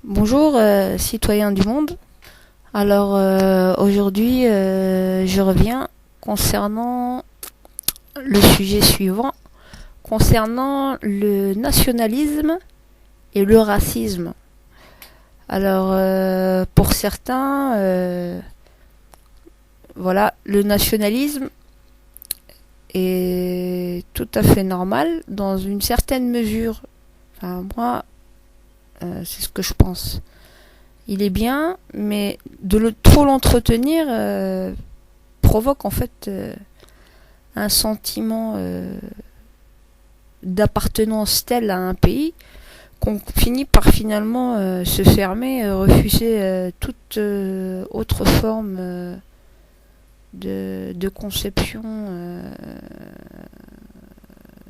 Bonjour, citoyens du monde. Alors aujourd'hui, je reviens concernant le sujet suivant, concernant le nationalisme et le racisme. Alors pour certains, voilà, le nationalisme est tout à fait normal dans une certaine mesure. Enfin, moi, c'est ce que je pense. Il est bien, mais trop l'entretenir provoque en fait un sentiment d'appartenance tel à un pays qu'on finit par finalement se fermer, refuser toute autre forme de conception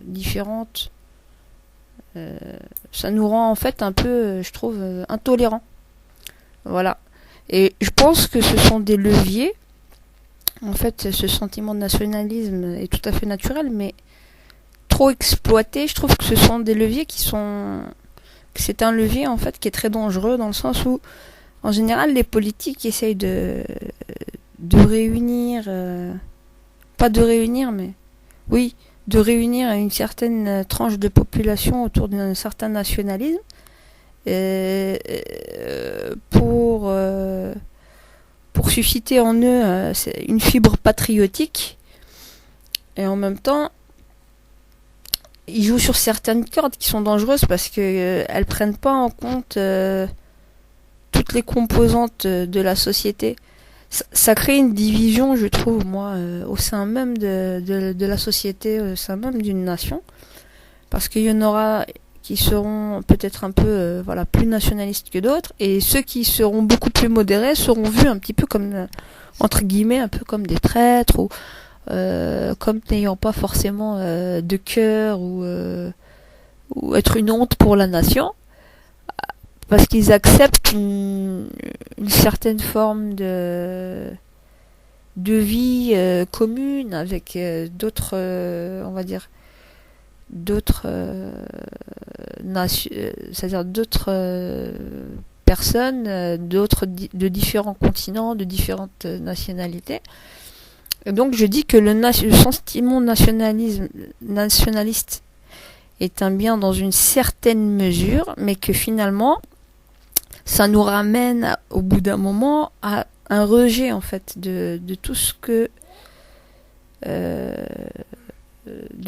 différente. Ça nous rend en fait un peu, je trouve, intolérants. Voilà. Et je pense que ce sont des leviers. En fait, ce sentiment de nationalisme est tout à fait naturel, mais trop exploité, je trouve que ce sont des leviers que c'est un levier en fait qui est très dangereux dans le sens où, en général, les politiques essayent de réunir, pas de réunir, mais oui, de réunir une certaine tranche de population autour d'un certain nationalisme pour susciter en eux une fibre patriotique, et en même temps ils jouent sur certaines cordes qui sont dangereuses parce que elles prennent pas en compte toutes les composantes de la société. Ça crée une division, je trouve, moi, au sein même de la société, au sein même d'une nation, parce qu'il y en aura qui seront peut-être un peu plus nationalistes que d'autres, et ceux qui seront beaucoup plus modérés seront vus un petit peu comme, entre guillemets, un peu comme des traîtres, ou comme n'ayant pas forcément de cœur, ou être une honte pour la nation, parce qu'ils acceptent une certaine forme de vie commune avec d'autres, on va dire, d'autres c'est-à-dire d'autres personnes, de différents continents, de différentes nationalités. Et donc je dis que le sentiment nationaliste est un bien dans une certaine mesure, mais que finalement ça nous ramène au bout d'un moment à un rejet en fait de tout ce que de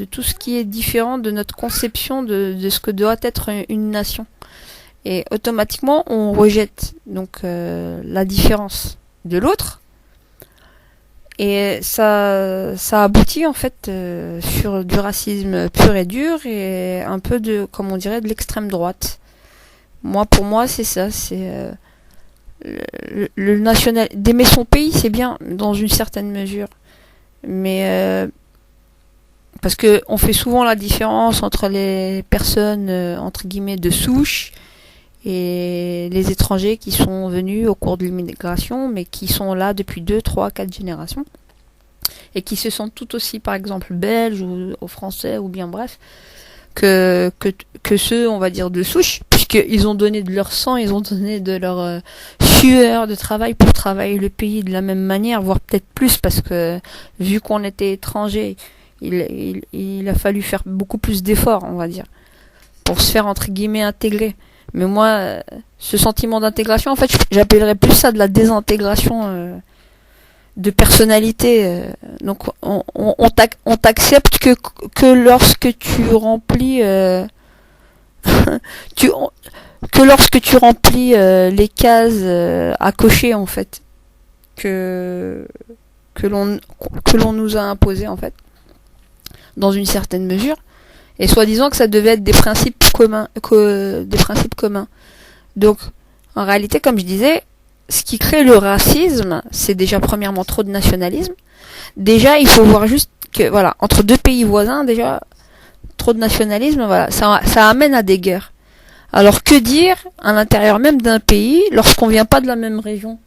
tout ce qui est différent de notre conception de ce que doit être une nation. Et automatiquement, on rejette donc la différence de l'autre. Et ça aboutit en fait sur du racisme pur et dur et un peu de, comme on dirait, de l'extrême droite. Pour moi, c'est ça. C'est le national. D'aimer son pays, c'est bien dans une certaine mesure, mais parce que on fait souvent la différence entre les personnes entre guillemets de souche et les étrangers qui sont venus au cours de l'immigration, mais qui sont là depuis 2, 3, 4 générations et qui se sentent tout aussi, par exemple, belges ou français, ou bien bref, que ceux, on va dire, de souche, puisqu'ils ont donné de leur sang, ils ont donné de leur sueur de travail pour travailler le pays de la même manière, voire peut-être plus, parce que vu qu'on était étrangers, il a fallu faire beaucoup plus d'efforts, on va dire, pour se faire, entre guillemets, intégrer. Mais moi, ce sentiment d'intégration, en fait, j'appellerais plus ça de la désintégration de personnalité. Donc, on t'accepte que lorsque tu remplis que lorsque tu remplis les cases à cocher, en fait, que l'on nous a imposé, en fait, dans une certaine mesure. Et soi-disant que ça devait être des principes communs. Donc, en réalité, comme je disais, ce qui crée le racisme, c'est déjà premièrement trop de nationalisme. Déjà, il faut voir juste que, voilà, entre deux pays voisins, déjà, trop de nationalisme, voilà, ça amène à des guerres. Alors, que dire à l'intérieur même d'un pays lorsqu'on vient pas de la même région?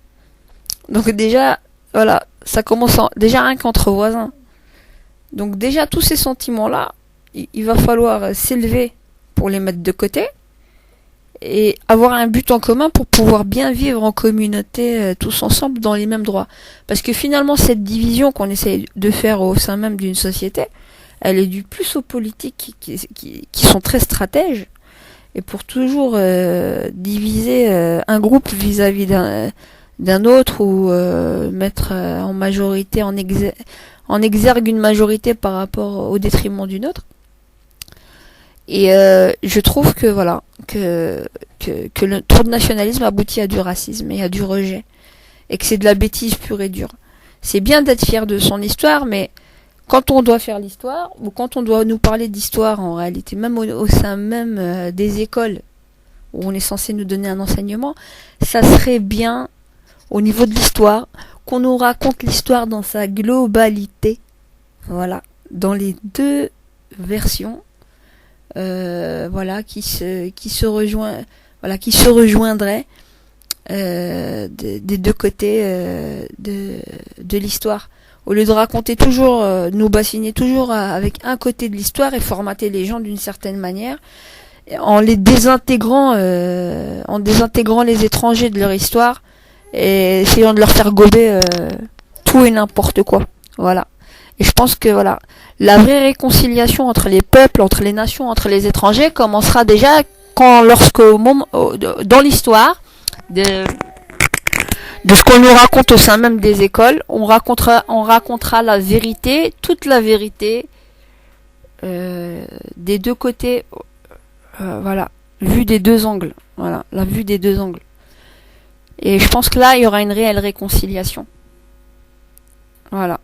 Donc déjà, voilà, ça commence déjà rien qu'entre voisins. Donc déjà, tous ces sentiments-là, il va falloir s'élever pour les mettre de côté et avoir un but en commun pour pouvoir bien vivre en communauté tous ensemble dans les mêmes droits. Parce que finalement cette division qu'on essaie de faire au sein même d'une société, elle est due plus aux politiques qui sont très stratèges et pour toujours diviser un groupe vis-à-vis d'un autre ou mettre en majorité en exergue une majorité par rapport au détriment d'une autre. Et je trouve que voilà que le trop de nationalisme aboutit à du racisme et à du rejet et que c'est de la bêtise pure et dure. C'est bien d'être fier de son histoire, mais quand on doit faire l'histoire ou quand on doit nous parler d'histoire en réalité, même au sein même des écoles où on est censé nous donner un enseignement, ça serait bien au niveau de l'histoire qu'on nous raconte l'histoire dans sa globalité, voilà, dans les deux versions. Voilà, qui se rejoindraient des deux côtés de l'histoire. Au lieu de raconter toujours, nous bassiner toujours avec un côté de l'histoire et formater les gens d'une certaine manière, en désintégrant les étrangers de leur histoire et essayant de leur faire gober tout et n'importe quoi. Voilà. Et je pense que voilà, la vraie réconciliation entre les peuples, entre les nations, entre les étrangers commencera déjà dans l'histoire de ce qu'on nous raconte au sein même des écoles, on racontera la vérité, toute la vérité des deux côtés, voilà, vue des deux angles, voilà, la vue des deux angles. Et je pense que là, il y aura une réelle réconciliation. Voilà.